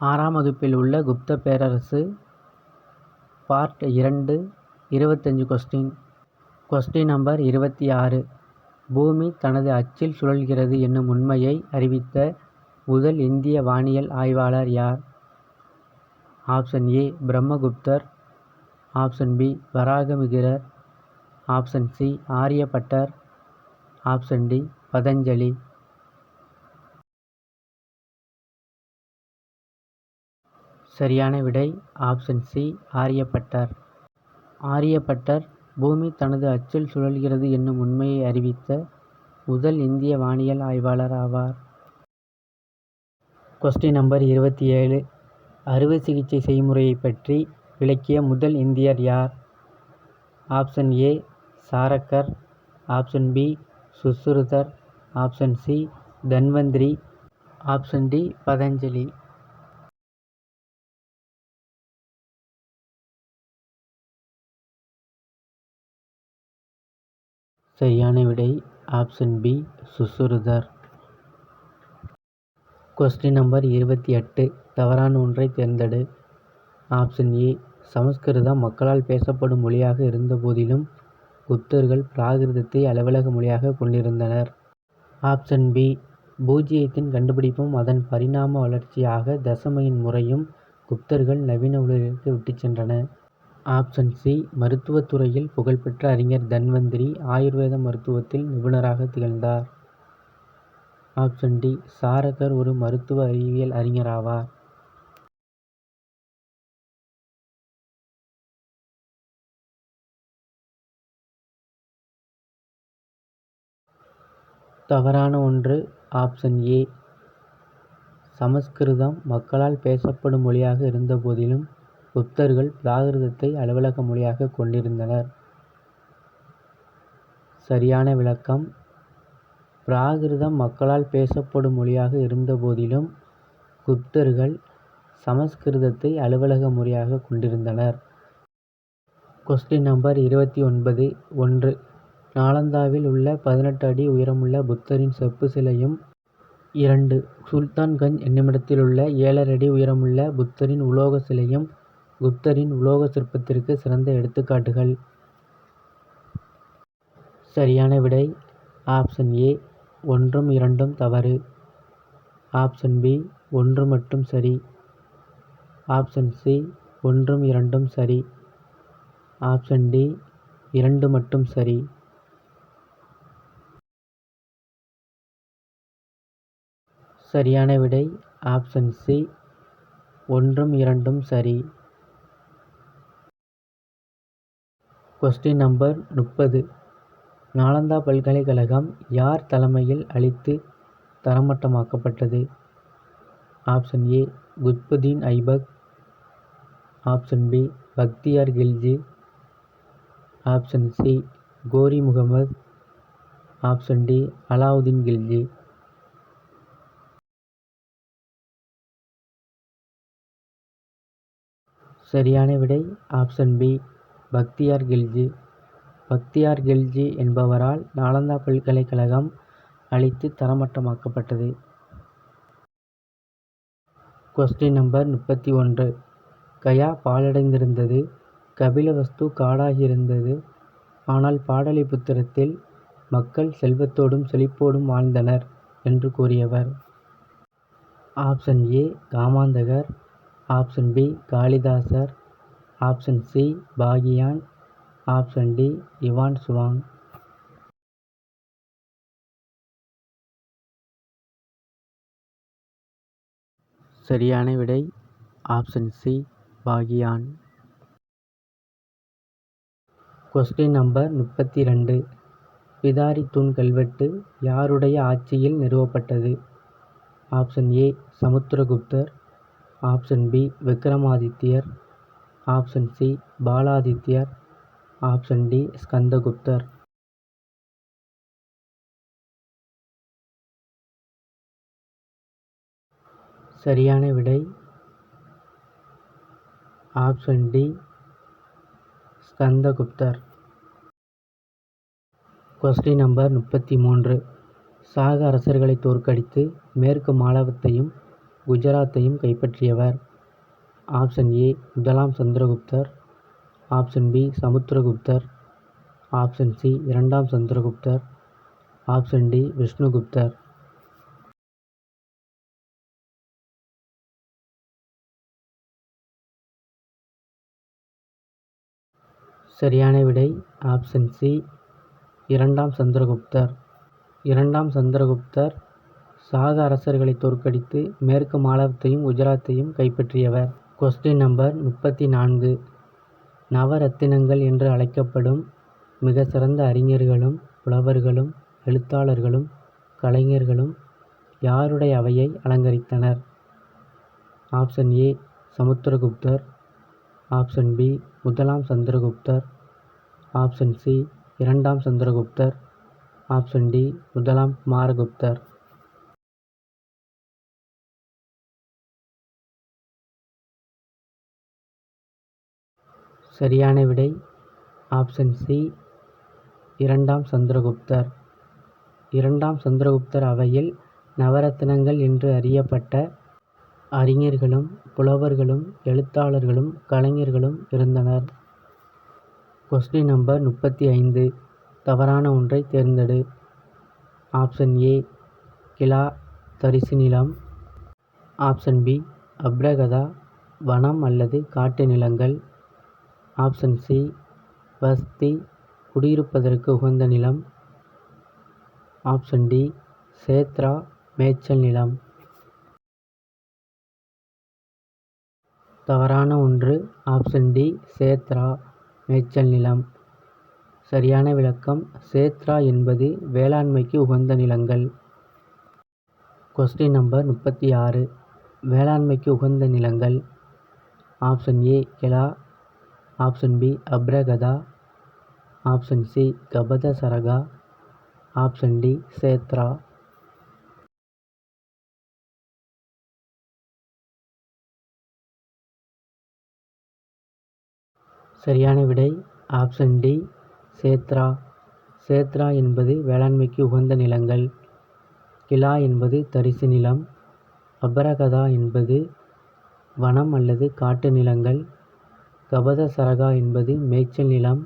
ஆறாம் வகுப்பில் உள்ள குப்த பேரரசு பார்ட் 2 25 கொஸ்டின். Question number 26. பூமி தனது அச்சில் சுழல்கிறது என்னும் உண்மையை அறிவித்த முதல் இந்திய வானியல் ஆய்வாளர் யார்? ஆப்ஷன் ஏ பிரம்மகுப்தர், ஆப்ஷன் பி வராகமிகிரர், ஆப்ஷன் சி ஆரியபட்டர், ஆப்ஷன் டி பதஞ்சலி. சரியான விடை ஆப்ஷன் சி ஆரியபட்டர். ஆரியபட்டர் பூமி தனது அச்சில் சுழல்கிறது என்னும் உண்மையை அறிவித்த முதல் இந்திய வானியல் ஆய்வாளர் ஆவார். Question number 27. அறுவை சிகிச்சை செய்முறையை பற்றி விளக்கிய முதல் இந்தியர் யார்? ஆப்ஷன் ஏ சாரக்கர், ஆப்ஷன் பி சுஷ்ருதர், option C Dhanvantari, option D Patanjali. சரியான விடை ஆப்ஷன் பி சுஷ்ருதர். Question number 28. தவறான ஒன்றை தேர்ந்தெடு. ஆப்ஷன் ஏ சமஸ்கிருதம் மக்களால் பேசப்படும் மொழியாக இருந்தபோதிலும் குப்தர்கள் பிராகிருதத்தை அலுவலக மொழியாக கொண்டிருந்தனர். ஆப்ஷன் பி பூஜ்ஜியத்தின் கண்டுபிடிப்பும் அதன் பரிணாம வளர்ச்சியாக தசமையின் முறையும் குப்தர்கள் நவீன உலகிற்கு விட்டுச் சென்றன. ஆப்ஷன் சி மருத்துவத் துறையில் புகழ்பெற்ற அறிஞர் தன்வந்திரி ஆயுர்வேத மருத்துவத்தில் நிபுணராக திகழ்ந்தார். ஆப்ஷன் டி சாரகர் ஒரு மருத்துவ அறிவியல் அறிஞர் ஆவார். தவறான ஒன்று ஆப்ஷன் ஏ சமஸ்கிருதம் மக்களால் பேசப்படும் மொழியாக இருந்தபோதிலும் குப்தர்கள் பிராகிருதத்தை அலுவலக மொழியாக கொண்டிருந்தனர். சரியான விளக்கம் பிராகிருதம் மக்களால் பேசப்படும் மொழியாக இருந்தபோதிலும் குப்தர்கள் சமஸ்கிருதத்தை அலுவலக மொழியாக கொண்டிருந்தனர். Question number 29. 1. நாலந்தாவில் உள்ள 18 அடி உயரமுள்ள புத்தரின் செப்பு சிலையும் 2. சுல்தான்கஞ்ச் என்னுமிடத்தில் உள்ள 7.5 அடி உயரமுள்ள புத்தரின் உலோக சிலையும் குப்தரின் உலோக சிற்பத்திற்கு சிறந்த எடுத்துக்காட்டுகள். சரியான விடை ஆப்ஷன் ஏ 1ம் 2ம் தவறு. ஆப்ஷன் பி 1 மட்டும் சரி. ஆப்ஷன் சி 1ம் 2ம் சரி. ஆப்ஷன் டி 2 மட்டும் சரி. சரியான விடை ஆப்ஷன் சி 1ம் 2ம் சரி. Question number 30. நாலந்தா பல்கலைக்கழகம் யார் தலைமையில் அழித்து தரமட்டமாக்கப்பட்டது? Option A Qutbuddin Aibak, option B Bakhtiyar Khilji, option C Ghori Muhammad, option D Alauddin Khilji. சரியான விடை ஆப்ஷன் பி பக்தியார் கில்ஜி. பக்தியார் கில்ஜி என்பவரால் நாலந்தா பல்கலைக்கழகம் அழித்து தரமட்டமாக்கப்பட்டது. Question number 31. கயா பாழடைந்திருந்தது, கபிலவஸ்து காடாகியிருந்தது, ஆனால் பாடலிபுத்திரத்தில் மக்கள் செல்வத்தோடும் செழிப்போடும் வாழ்ந்தனர் என்று கூறியவர்? ஆப்ஷன் ஏ காமாந்தகர், ஆப்ஷன் பி காளிதாசர், option C Fahien, option D Hiuen Tsang. சரியான விடை option C Fahien. Question number 32. Bidari தூண் கல்வெட்டு யாருடைய ஆட்சியில் நிறுவப்பட்டது? ஆப்ஷன் ஏ சமுத்திரகுப்தர், ஆப்ஷன் பி விக்ரமாதித்யர், ஆப்ஷன் சி பாலாதித்யர், ஆப்ஷன் டி ஸ்கந்தகுப்தர். சரியான விடை ஆப்ஷன் டி ஸ்கந்தகுப்தர். Question number 33. சாக அரசர்களை தோற்கடித்து மேற்கு மாளவத்தையும் குஜராத்தையும் கைப்பற்றியவர். ஆப்ஷன் ஏ முதலாம் சந்திரகுப்தர். ஆப்ஷன் பி சமுத்திரகுப்தர். ஆப்ஷன் சி இரண்டாம் சந்திரகுப்தர். Option D விஷ்ணுகுப்தர். சரியான விடை ஆப்ஷன் சி இரண்டாம் சந்திரகுப்தர். இரண்டாம் சந்திரகுப்தர் சாக அரசர்களை தோற்கடித்து மேற்கு மாலவத்தையும் குஜராத்தையும் கைப்பற்றியவர். Question number 34. நவரத்தினங்கள் என்று அழைக்கப்படும் மிக சிறந்த அறிஞர்களும் புலவர்களும் எழுத்தாளர்களும் கலைஞர்களும் யாருடைய அவையை அலங்கரித்தனர்? ஆப்ஷன் ஏ சமுத்திரகுப்தர். ஆப்ஷன் பி முதலாம் சந்திரகுப்தர். ஆப்ஷன் சி இரண்டாம் சந்திரகுப்தர். ஆப்ஷன் டி முதலாம் குமாரகுப்தர். சரியான விடை ஆப்ஷன் சி இரண்டாம் சந்திரகுப்தர். இரண்டாம் சந்திரகுப்தர் அவையில் நவரத்தினங்கள் என்று அறியப்பட்ட அறிஞர்களும் புலவர்களும் எழுத்தாளர்களும் கலைஞர்களும் இருந்தனர். Question number 35. தவறான ஒன்றை தேர்ந்தெடு. ஆப்ஷன் ஏ கிலா தரிசு நிலம். ஆப்ஷன் பி அப்ரகதா வனம் அல்லது காட்டு நிலங்கள். ஆப்ஷன் சி வஸ்தி குடியிருப்பதற்கு உகந்த நிலம். ஆப்ஷன் டி சேத்ரா மேய்ச்சல் நிலம். தவறான ஒன்று ஆப்ஷன் டி சேத்ரா மேய்ச்சல் நிலம். சரியான விளக்கம் சேத்ரா என்பது வேளாண்மைக்கு உகந்த நிலங்கள். Question number 36. வேளாண்மைக்கு உகந்த நிலங்கள். ஆப்ஷன் ஏ கிலா. ஆப்ஷன் பி அப்ரகதா. ஆப்ஷன் சி கபதசரகா. ஆப்ஷன் டி சேத்ரா. சரியான விடை ஆப்ஷன் டி சேத்ரா. சேத்ரா என்பது வேளாண்மைக்கு உகந்த நிலங்கள். கிலா என்பது தரிசு நிலம். அபரகதா என்பது வனம் அல்லது காட்டு நிலங்கள். கபதசரகா என்பது மேய்ச்சல் நிலம்.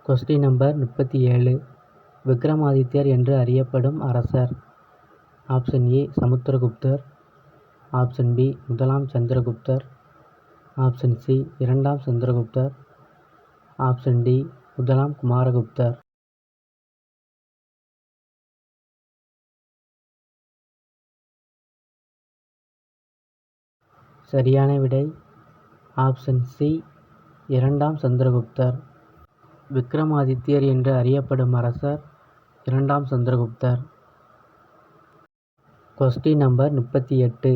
Question number 37. விக்ரமாதித்யர் என்று அறியப்படும் அரசர். ஆப்ஷன் ஏ சமுத்திரகுப்தர். ஆப்ஷன் பி முதலாம் சந்திரகுப்தர். ஆப்ஷன் சி இரண்டாம் சந்திரகுப்தர். ஆப்ஷன் டி முதலாம் குமாரகுப்தர். சரியான விடை ஆப்ஷன் சி இரண்டாம் சந்திரகுப்தர். விக்ரமாதித்யர் என்று அறியப்படும் அரசர் இரண்டாம் சந்திரகுப்தர். Question number 38.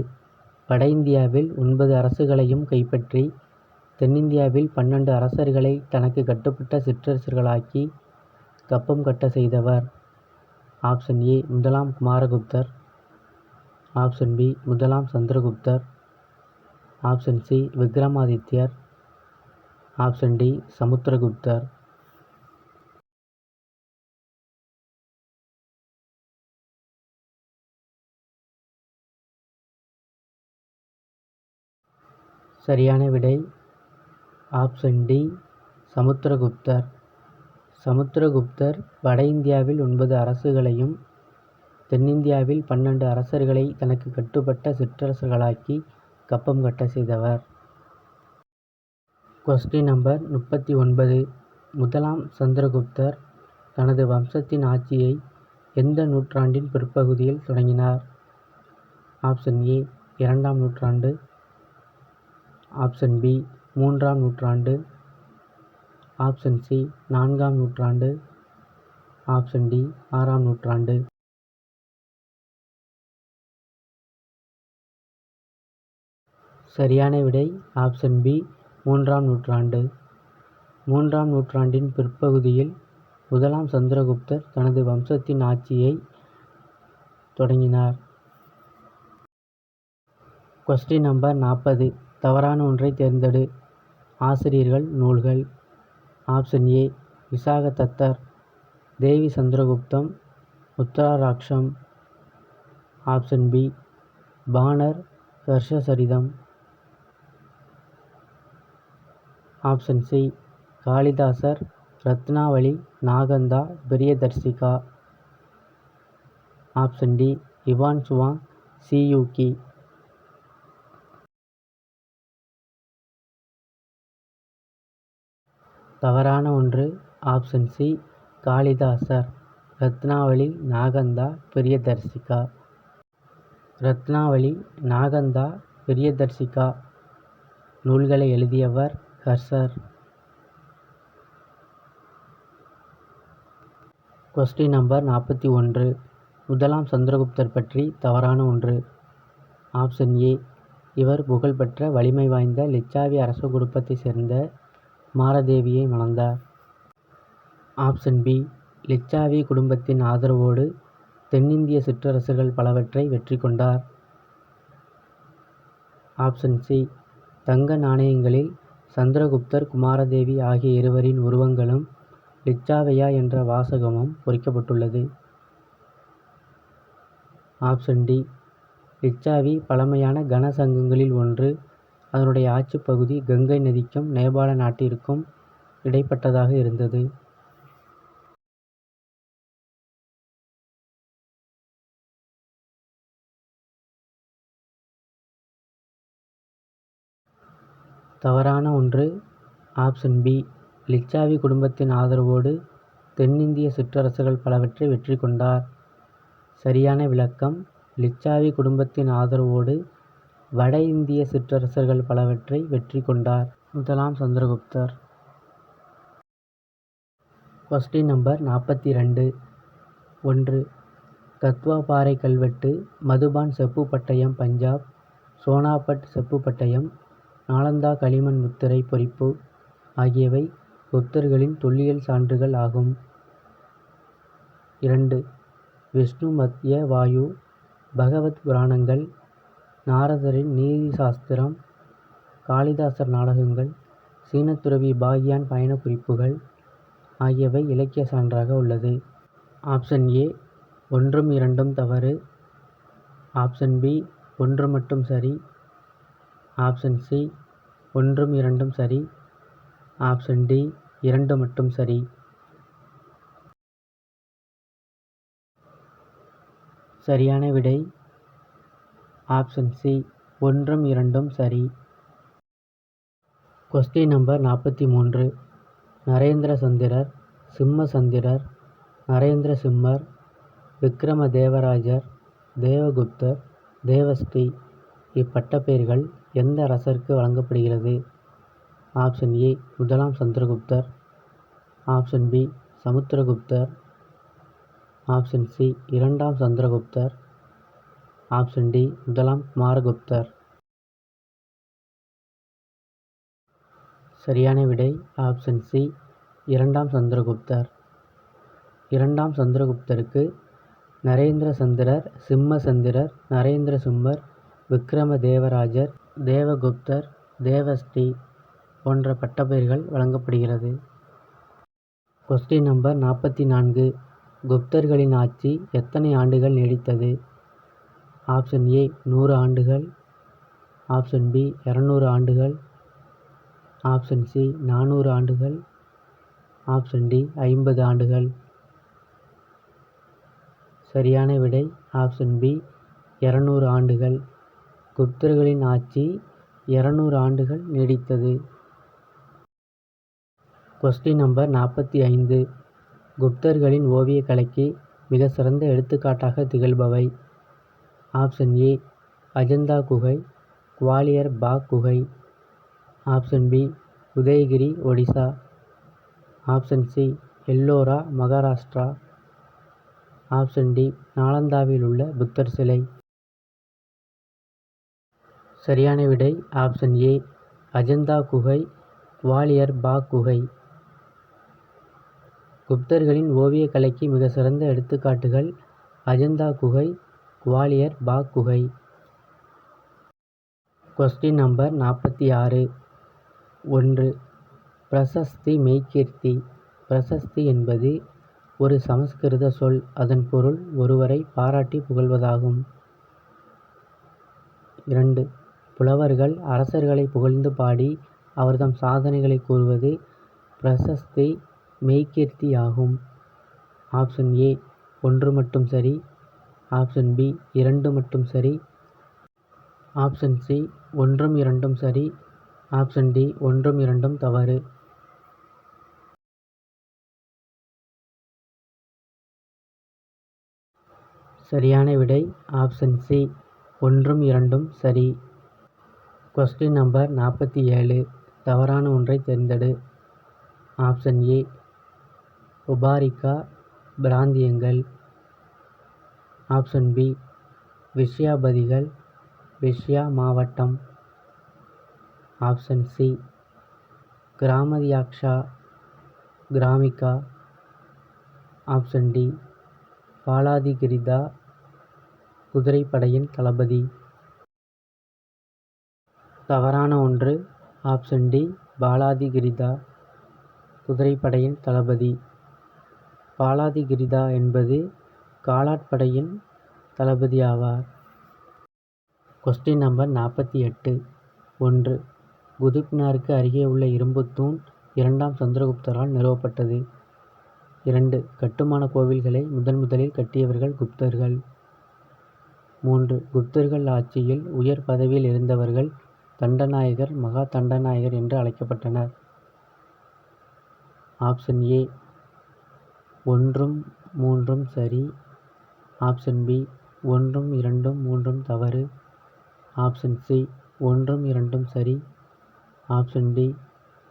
வட இந்தியாவில் 9 அரசுகளையும் கைப்பற்றி தென்னிந்தியாவில் 12 அரசர்களை தனக்கு கட்டுப்பட்ட சிற்றரசர்களாக்கி கப்பம் கட்ட செய்தவர். ஆப்ஷன் ஏ முதலாம் குமாரகுப்தர். ஆப்ஷன் பி முதலாம் சந்திரகுப்தர். ஆப்ஷன் சி விக்ரமாதித்யர். ஆப்ஷன் டி சமுத்திரகுப்தர். சரியான விடை ஆப்ஷன் டி சமுத்திரகுப்தர். சமுத்திரகுப்தர் வட இந்தியாவில் 9 அரசுகளையும் தென்னிந்தியாவில் 12 அரசர்களை தனக்கு கட்டுப்பட்ட சிற்றரசர்களாக்கி கப்பம் கட்ட செய்தவர். Question number 39. முதலாம் சந்திரகுப்தர் தனது வம்சத்தின் ஆட்சியை எந்த நூற்றாண்டின் பிற்பகுதியில் தொடங்கினார்? ஆப்ஷன் ஏ இரண்டாம் நூற்றாண்டு. ஆப்ஷன் பி மூன்றாம் நூற்றாண்டு. ஆப்ஷன் சி நான்காம் நூற்றாண்டு. ஆப்ஷன் டி ஆறாம் நூற்றாண்டு. சரியான விடை ஆப்ஷன் பி மூன்றாம் நூற்றாண்டு. மூன்றாம் நூற்றாண்டின் பிற்பகுதியில் முதலாம் சந்திரகுப்தர் தனது வம்சத்தின் ஆட்சியை தொடங்கினார். Question number 40. தவறான ஒன்றை தேர்ந்தெடு. ஆசிரியர்கள் நூல்கள். ஆப்ஷன் ஏ விசாகதத்தர். தேவி சந்திரகுப்தம். உத்தராராக்ஷம். ஆப்ஷன் பி பாணர் ஹர்ஷசரிதம். ஆப்ஷன் சி காளிதாசர் Ratnavali Nagananda Priyadarsika. Option D Hiuen Tsang சியூகி. தவறான ஒன்று. ஆப்ஷன் சி காளிதாசர் ரத்னாவளி நாகந்தா பிரியதர்சிகா. ரத்னாவளி நாகந்தா பிரியதர்சிகா நூல்களை எழுதியவர் ஹர்ஷர். Question number 41. முதலாம் சந்திரகுப்தர் பற்றி தவறான ஒன்று. ஆப்ஷன் ஏ இவர் புகழ்பெற்ற வலிமை வாய்ந்த லிச்சாவி அரச குடும்பத்தை சேர்ந்த மாரதேவியை மணந்தார். ஆப்ஷன் பி லிச்சாவி குடும்பத்தின் ஆதரவோடு தென்னிந்திய சிற்றரசுகள் பலவற்றை வெற்றி கொண்டார். ஆப்ஷன் சி தங்க நாணயங்களில் சந்திரகுப்தர் குமாரதேவி ஆகிய இருவரின் உருவங்களும் லிச்சாவையா என்ற வாசகமும் பொறிக்கப்பட்டுள்ளது. ஆப்ஷன் டி லிச்சாவி பழமையான கன சங்கங்களில் ஒன்று. அதனுடைய ஆட்சிப் பகுதி கங்கை நதிக்கும் நேபாள நாட்டிற்கும் இடைப்பட்டதாக இருந்தது. தவறான ஒன்று. ஆப்ஷன் பி லிச்சாவி குடும்பத்தின் ஆதரவோடு தென்னிந்திய சிற்றரசுகள் பலவற்றை வெற்றி கொண்டார். சரியான விளக்கம் லிச்சாவி குடும்பத்தின் ஆதரவோடு வட இந்திய சிற்றரசர்கள் பலவற்றை வெற்றி கொண்டார் முதலாம் சந்திரகுப்தர். Question number 42. 1. கத்வா பாறை கல்வெட்டு, மதுபான் செப்பு பட்டயம் பஞ்சாப், சோனாபட் செப்பு பட்டயம், நாலந்தா களிமண் முத்திரை பொறிப்பு ஆகியவை குப்தர்களின் தொல்லியல் சான்றுகள் ஆகும். 2. விஷ்ணு மத்ய வாயு, பகவத் புராணங்கள், நாரதரின் நீதி சாஸ்திரம், காளிதாசர் நாடகங்கள், சீனத்துறவி பாகியான் பயண குறிப்புகள் ஆகியவை இலக்கிய சான்றாக உள்ளது. ஆப்ஷன் ஏ 1ம் 2ம் தவறு. ஆப்ஷன் பி 1 மட்டும் சரி. ஆப்ஷன் சி 1ம் 2ம் சரி. ஆப்ஷன் டி 2 மட்டும் சரி. சரியான விடை ஆப்ஷன் சி 1ம் 2ம் சரி. Question number 43. நரேந்திர சந்திரர், சிம்ம சந்திரர், நரேந்திர சிம்மர், விக்ரம தேவராஜர், தேவகுப்தர், தேவஸ்ரீ இப்பட்டப்பெயர்கள் எந்த அரசருக்கு வழங்கப்படுகிறது? ஆப்ஷன் ஏ முதலாம் சந்திரகுப்தர். ஆப்ஷன் பி சமுத்திரகுப்தர். ஆப்ஷன் சி 2ஆம் சந்திரகுப்தர். ஆப்ஷன் டி முதலாம் குமாரகுப்தர். சரியான விடை ஆப்ஷன் சி 2ஆம் சந்திரகுப்தர். 2ஆம் சந்திரகுப்தருக்கு நரேந்திர சந்திரர், சிம்ம சந்திரர், நரேந்திர சிம்மர், விக்ரம தேவராஜர், தேவகுப்தர், தேவஸ்ரீ போன்ற பட்டப்பெயர்கள் வழங்கப்படுகிறது. Question number 44. குப்தர்களின் ஆட்சி எத்தனை ஆண்டுகள் நீடித்தது? ஆப்ஷன் ஏ 100 ஆண்டுகள். ஆப்ஷன் பி 200 ஆண்டுகள். ஆப்ஷன் சி 400 ஆண்டுகள். ஆப்ஷன் டி 50 ஆண்டுகள். சரியான விடை ஆப்ஷன் பி 200 ஆண்டுகள். குப்தர்களின் ஆட்சி 200 ஆண்டுகள் நீடித்தது. Question number 45. குப்தர்களின் ஓவியக் கலைக்கு மிக சிறந்த எடுத்துக்காட்டாக திகழ்பவை? ஆப்ஷன் ஏ அஜந்தா குகை, குவாலியர் பாக் குகை. Option B Udayagiri Odisha. Option C Ellora Maharashtra. Option D நாலந்தாவில் உள்ள புத்தர் சிலை. சரியான விடை ஆப்ஷன் ஏ அஜந்தா குகை, குவாலியர் பாக் குகை. குப்தர்களின் ஓவியக் கலைக்கு மிக சிறந்த எடுத்துக்காட்டுகள் அஜந்தா குகை, குவாலியர் பாக் குகை. Question number 46. 1. பிரசஸ்தி மெய்கீர்த்தி. பிரசஸ்தி என்பது ஒரு சமஸ்கிருத சொல். அதன் பொருள் ஒருவரை பாராட்டி புகழ்வதாகும். 2. புலவர்கள் அரசர்களை புகழ்ந்து பாடி அவர்தம் சாதனைகளை கூறுவது பிரசஸ்தி மெய்கீர்த்தியாகும். ஆப்ஷன் ஏ 1 மட்டும் சரி. ஆப்ஷன் பி 2 மட்டும் சரி. ஆப்ஷன் சி 1ம் 2ம் சரி. ஆப்ஷன் டி 1ம் 2ம் தவறு. சரியான விடை ஆப்ஷன் சி 1ம் 2ம் சரி. Question number 47. தவறான ஒன்றை தேர்ந்தெடு. ஆப்ஷன் ஏ உபாரிகா பிராந்தியங்கள். ஆப்ஷன் பி விஷயாபதிகள் விஷயா மாவட்டம். Option C Gramadhyaksha Gramika. Option D Baladhikrita குதிரைப்படையின் தளபதி. தவறான ஒன்று. ஆப்ஷன் டி பாலாதிகிரிதா குதிரைப்படையின் தளபதி. பாலாதிகிரிதா என்பது காலாட்படையின் தளபதி ஆவார். Question number 48. 1. குதுப்மினாருக்கு அருகே உள்ள இரும்புத்தூண் 2ஆம் சந்திரகுப்தரால் நிறுவப்பட்டது. 2. கட்டுமான கோவில்களை முதலில் கட்டியவர்கள் குப்தர்கள். 3. குப்தர்கள் ஆட்சியில் உயர் பதவியில் இருந்தவர்கள் தண்டநாயகர் மகா தண்டநாயகர் என்று அழைக்கப்பட்டனர். ஆப்ஷன் ஏ 1ம் 3ம் சரி. ஆப்ஷன் பி 1ம் 2ம் 3ம் தவறு. ஆப்ஷன் சி 1ம் 2ம் சரி. ஆப்ஷன் டி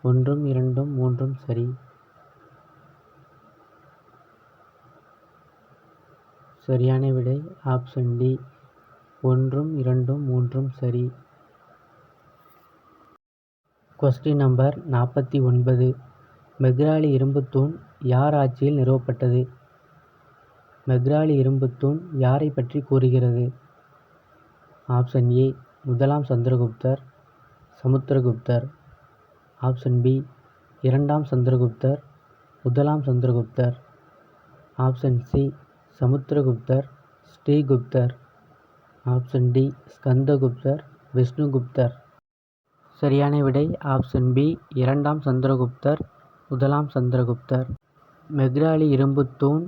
1ம் 2ம் 3ம் சரி. சரியான விடை ஆப்ஷன் டி 1ம் 2ம் 3ம் சரி. Question number 49. மெக்ராலி இரும்புத்தூண் யார் ஆட்சியில் நிறுவப்பட்டது? மெக்ராலி இரும்புத்தூண் யாரை பற்றி கூறுகிறது? ஆப்ஷன் ஏ 1ஆம் சந்திரகுப்தர் சமுத்திரகுப்தர். ஆப்ஷன் பி 2ஆம் சந்திரகுப்தர் 1ஆம் சந்திரகுப்தர். ஆப்ஷன் சி சமுத்திரகுப்தர் ஸ்ரீகுப்தர். ஆப்ஷன் டி ஸ்கந்தகுப்தர் விஷ்ணுகுப்தர். சரியான விடை ஆப்ஷன் பி 2ஆம் சந்திரகுப்தர் 1ஆம் சந்திரகுப்தர். மெக்ராலி இரும்புத்தூண்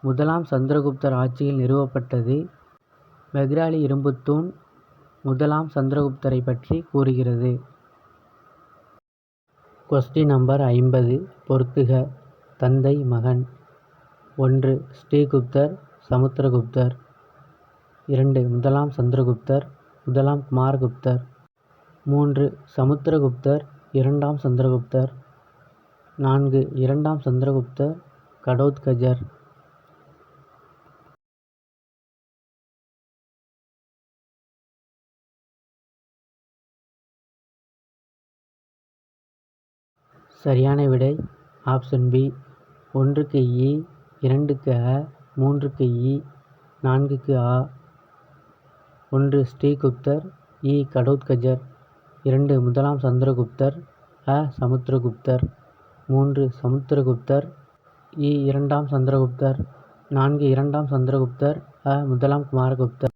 1ஆம் சந்திரகுப்தர் ஆட்சியில் நிறுவப்பட்டது. மெக்ராலி இரும்புத்தூண் 1ஆம் சந்திரகுப்தரை பற்றி கூறுகிறது. Question number 50. பொறுத்துக. தந்தை மகன். 1. ஸ்ரீகுப்தர் சமுத்திரகுப்தர். 2. 1ஆம் சந்திரகுப்தர் 1ஆம் குமாரகுப்தர். 3. சமுத்திரகுப்தர் 2ஆம் சந்திரகுப்தர். 4. 2ஆம் சந்திரகுப்தர் கடோத்கஜர். சரியான விடை ஆப்ஷன் பி 1க்கு இ 2க்கு அ 3க்கு இ 4க்கு ஆ. 1 ஸ்ரீகுப்தர் இ கடோத்கஜர். 2 1ஆம் சந்திரகுப்தர் அ சமுத்திரகுப்தர். 3 சமுத்திரகுப்தர் இ 2ஆம் சந்திரகுப்தர். 4 2ஆம் சந்திரகுப்தர் அ 1ஆம் குமாரகுப்தர்.